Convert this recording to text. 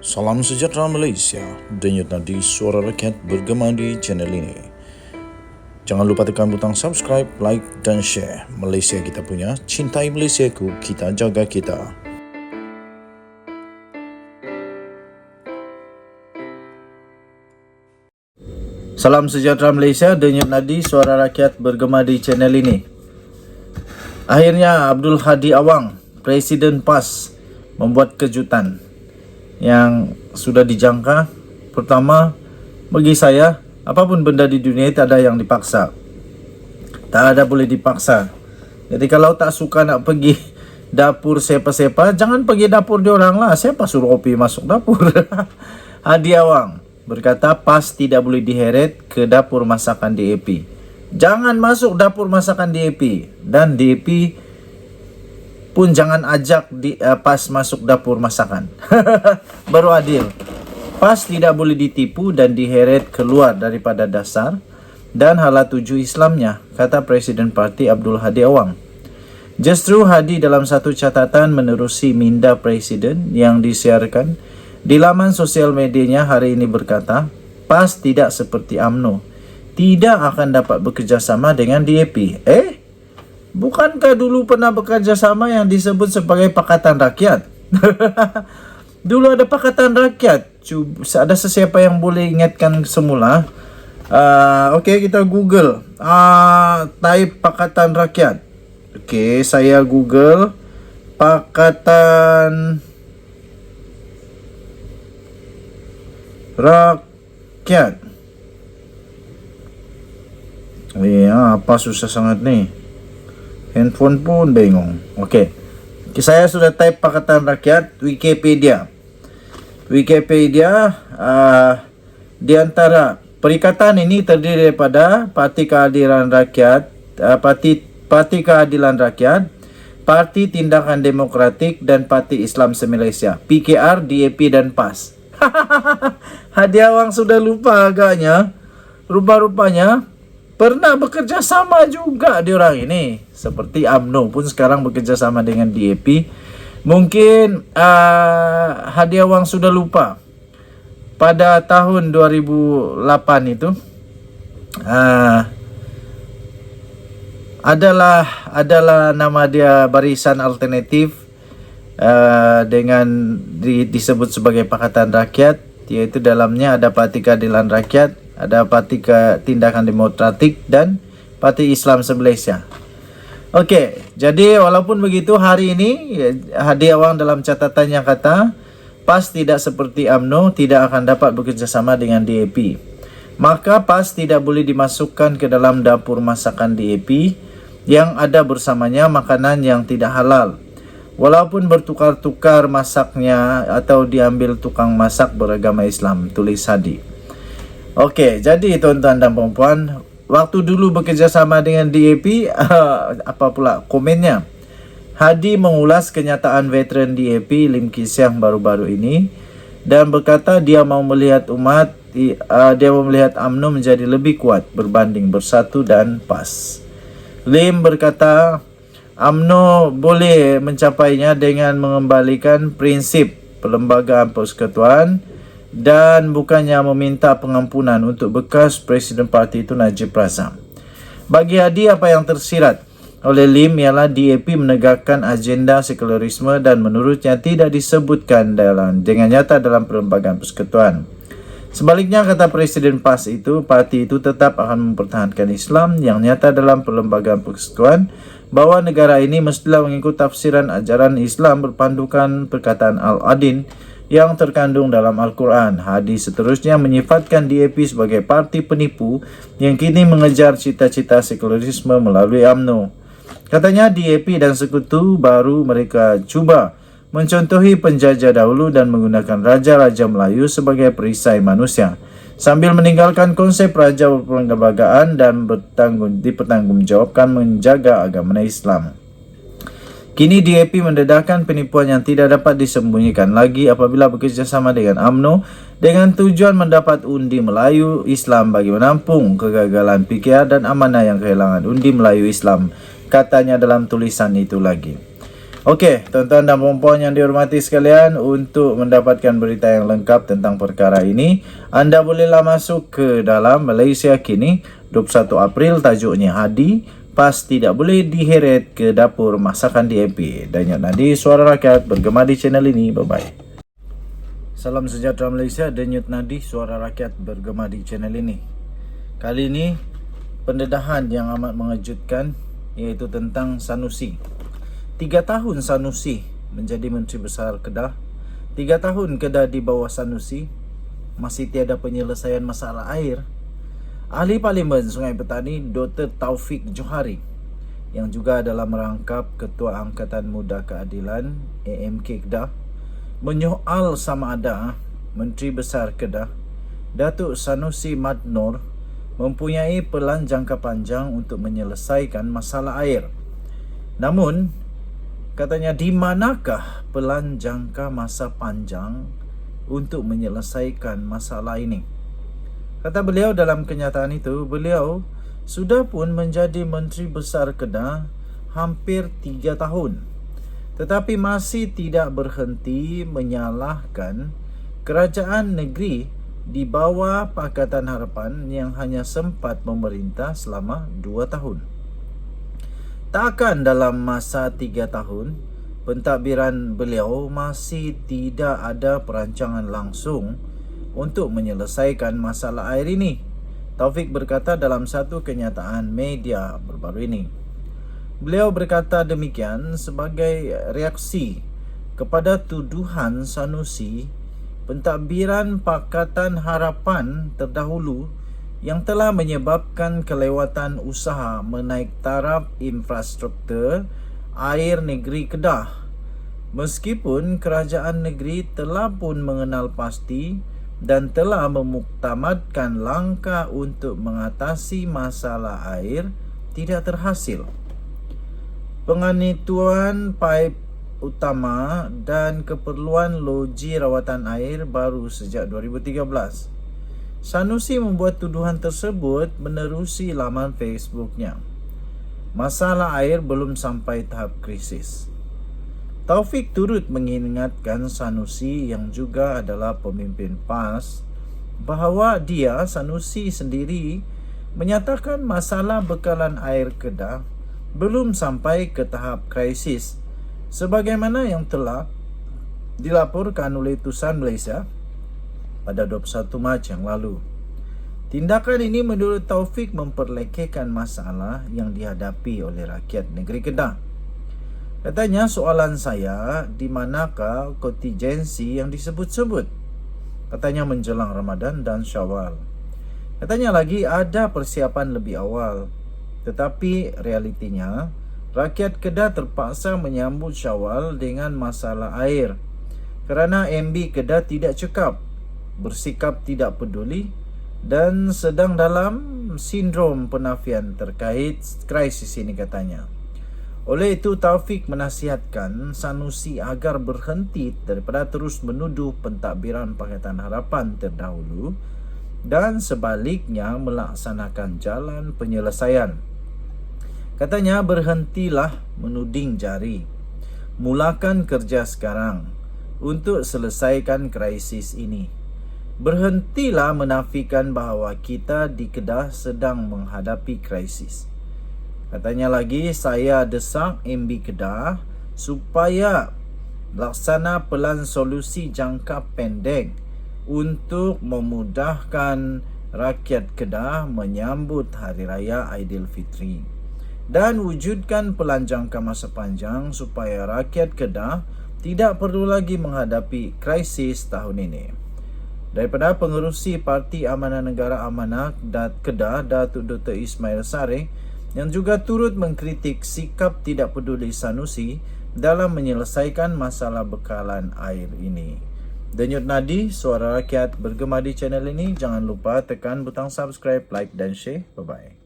Salam sejahtera Malaysia, denyut nadi suara rakyat bergema di channel ini. Jangan lupa tekan butang subscribe, like dan share. Malaysia kita punya, cintai Malaysiaku, kita jaga kita. Salam sejahtera Malaysia, denyut nadi suara rakyat bergema di channel ini. Akhirnya Abdul Hadi Awang, Presiden PAS, membuat kejutan yang sudah dijangka. Pertama, bagi saya, apapun benda di dunia tak ada yang dipaksa. Tak ada boleh dipaksa. Jadi kalau tak suka nak pergi dapur siapa-siapa, jangan pergi dapur diorang lah. Siapa suruh OP masuk dapur? Hadi Awang berkata PAS tidak boleh diheret ke dapur masakan DAP. Jangan masuk dapur masakan DAP. Dan DAP pun jangan ajak PAS masuk dapur masakan. Baru adil. PAS tidak boleh ditipu dan diheret keluar daripada dasar dan hala tuju Islamnya, kata Presiden Parti Abdul Hadi Awang. Justru Hadi dalam satu catatan menerusi minda Presiden yang disiarkan di laman sosial medianya hari ini berkata, PAS tidak seperti UMNO, tidak akan dapat bekerjasama dengan DAP. Bukankah dulu pernah bekerja sama yang disebut sebagai Pakatan Rakyat? Dulu ada Pakatan Rakyat. Ada sesiapa yang boleh ingatkan semula? Okey, kita Google. Type Pakatan Rakyat. Okey, saya Google Pakatan Rakyat. Apa susah sangat ni? Handphone pun bingung. Okey. Saya sudah type Pakatan Rakyat Wikipedia. Di antara perikatan ini terdiri daripada Parti Keadilan Rakyat, Parti Keadilan Rakyat, Parti Tindakan Demokratik dan Parti Islam se-Malaysia, PKR, DAP dan PAS. Hadi Awang sudah lupa agaknya. Rupa-rupanya pernah bekerja sama juga diorang ini. Seperti UMNO pun sekarang bekerja sama dengan DAP. Mungkin Hadi Awang sudah lupa. Pada tahun 2008 itu adalah nama dia Barisan Alternatif dengan disebut sebagai Pakatan Rakyat, yaitu dalamnya ada Parti Keadilan Rakyat, ada Parti Tindakan Demokratik dan Parti Islam se-Malaysia. Okey, jadi walaupun begitu hari ini Hadi Awang dalam catatannya kata PAS tidak seperti UMNO, tidak akan dapat bekerjasama dengan DAP. Maka PAS tidak boleh dimasukkan ke dalam dapur masakan DAP yang ada bersamanya makanan yang tidak halal. Walaupun bertukar-tukar masaknya atau diambil tukang masak beragama Islam, tulis Hadi. Okey, jadi tuan-tuan dan puan-puan, waktu dulu bekerja sama dengan DAP, apa pula komennya? Hadi mengulas kenyataan veteran DAP Lim Kee Siang baru-baru ini dan berkata dia mau melihat UMNO menjadi lebih kuat berbanding Bersatu dan PAS. Lim berkata UMNO boleh mencapainya dengan mengembalikan prinsip perlembagaan persekutuan dan bukannya meminta pengampunan untuk bekas Presiden Parti itu Najib Razak. Bagi Hadi, apa yang tersirat oleh Lim ialah DAP menegakkan agenda sekularisme dan menurutnya tidak disebutkan dengan nyata dalam perlembagaan persekutuan. Sebaliknya, kata Presiden PAS itu, parti itu tetap akan mempertahankan Islam yang nyata dalam perlembagaan persekutuan, bahawa negara ini mestilah mengikut tafsiran ajaran Islam berpandukan perkataan Al-Adin yang terkandung dalam Al-Quran. Hadi seterusnya menyifatkan DAP sebagai parti penipu yang kini mengejar cita-cita sekularisme melalui UMNO. Katanya DAP dan sekutu baru mereka cuba mencontohi penjajah dahulu dan menggunakan raja-raja Melayu sebagai perisai manusia, sambil meninggalkan konsep raja berperlembagaan dan dipertanggungjawabkan menjaga agama Islam. Kini DAP mendedahkan penipuan yang tidak dapat disembunyikan lagi apabila bekerjasama dengan UMNO dengan tujuan mendapat undi Melayu Islam bagi menampung kegagalan PKR dan amanah yang kehilangan undi Melayu Islam, katanya dalam tulisan itu lagi. Okey, tuan-tuan dan puan-puan yang dihormati sekalian, untuk mendapatkan berita yang lengkap tentang perkara ini, anda bolehlah masuk ke dalam Malaysia Kini 21 April, tajuknya Hadi PAS tidak boleh diheret ke dapur masakan DAP. Danyat Nadi, Suara Rakyat, bergema di channel ini. Bye-bye. Salam sejahtera Malaysia, Denyut Nadi, Suara Rakyat, bergema di channel ini. Kali ini, pendedahan yang amat mengejutkan, iaitu tentang Sanusi. 3 tahun Sanusi menjadi Menteri Besar Kedah. 3 tahun Kedah di bawah Sanusi, masih tiada penyelesaian masalah air. Ahli Parlimen Sungai Petani Dr. Taufik Johari, yang juga adalah merangkap Ketua Angkatan Muda Keadilan AMK Kedah, menyoal sama ada Menteri Besar Kedah Datuk Sanusi Mad Nor mempunyai pelan jangka panjang untuk menyelesaikan masalah air. Namun, katanya, di manakah pelan jangka masa panjang untuk menyelesaikan masalah ini? Kata beliau dalam kenyataan itu, beliau sudah pun menjadi Menteri Besar Kedah hampir 3 tahun. Tetapi masih tidak berhenti menyalahkan kerajaan negeri di bawah Pakatan Harapan yang hanya sempat memerintah selama 2 tahun. Takkan dalam masa 3 tahun, pentadbiran beliau masih tidak ada perancangan langsung untuk menyelesaikan masalah air ini? Taufik berkata dalam satu kenyataan media baru-baru ini. Beliau berkata demikian sebagai reaksi kepada tuduhan Sanusi, pentadbiran Pakatan Harapan terdahulu yang telah menyebabkan kelewatan usaha menaik taraf infrastruktur air negeri Kedah. Meskipun kerajaan negeri telah pun mengenal pasti dan telah memuktamadkan langkah untuk mengatasi masalah air, tidak terhasil. Penganituan paip utama dan keperluan loji rawatan air baru sejak 2013. Sanusi membuat tuduhan tersebut menerusi laman Facebooknya. Masalah air belum sampai tahap krisis. Taufik turut mengingatkan Sanusi yang juga adalah pemimpin PAS bahawa dia, Sanusi sendiri, menyatakan masalah bekalan air Kedah belum sampai ke tahap krisis sebagaimana yang telah dilaporkan oleh Tusan Malaysia pada 21 Mac yang lalu. Tindakan ini menurut Taufik memperlekehkan masalah yang dihadapi oleh rakyat negeri Kedah. Katanya, soalan saya, di manakah kontingensi yang disebut-sebut? Katanya menjelang Ramadan dan Syawal. Katanya lagi ada persiapan lebih awal. Tetapi realitinya, rakyat Kedah terpaksa menyambut Syawal dengan masalah air kerana MB Kedah tidak cekap, bersikap tidak peduli dan sedang dalam sindrom penafian terkait krisis ini, katanya. Oleh itu, Taufik menasihatkan Sanusi agar berhenti daripada terus menuduh pentadbiran Pakatan Harapan terdahulu dan sebaliknya melaksanakan jalan penyelesaian. Katanya, berhentilah menuding jari. Mulakan kerja sekarang untuk selesaikan krisis ini. Berhentilah menafikan bahawa kita di Kedah sedang menghadapi krisis. Katanya lagi, saya desak MB Kedah supaya laksana pelan solusi jangka pendek untuk memudahkan rakyat Kedah menyambut Hari Raya Aidilfitri dan wujudkan pelan jangka masa panjang supaya rakyat Kedah tidak perlu lagi menghadapi krisis tahun ini. Daripada Pengerusi Parti Amanah Negara Amanah Kedah, Datuk Dr. Ismail Sareh, yang juga turut mengkritik sikap tidak peduli Sanusi dalam menyelesaikan masalah bekalan air ini. Denyut Nadi, Suara Rakyat, bergema di channel ini. Jangan lupa tekan butang subscribe, like dan share. Bye-bye.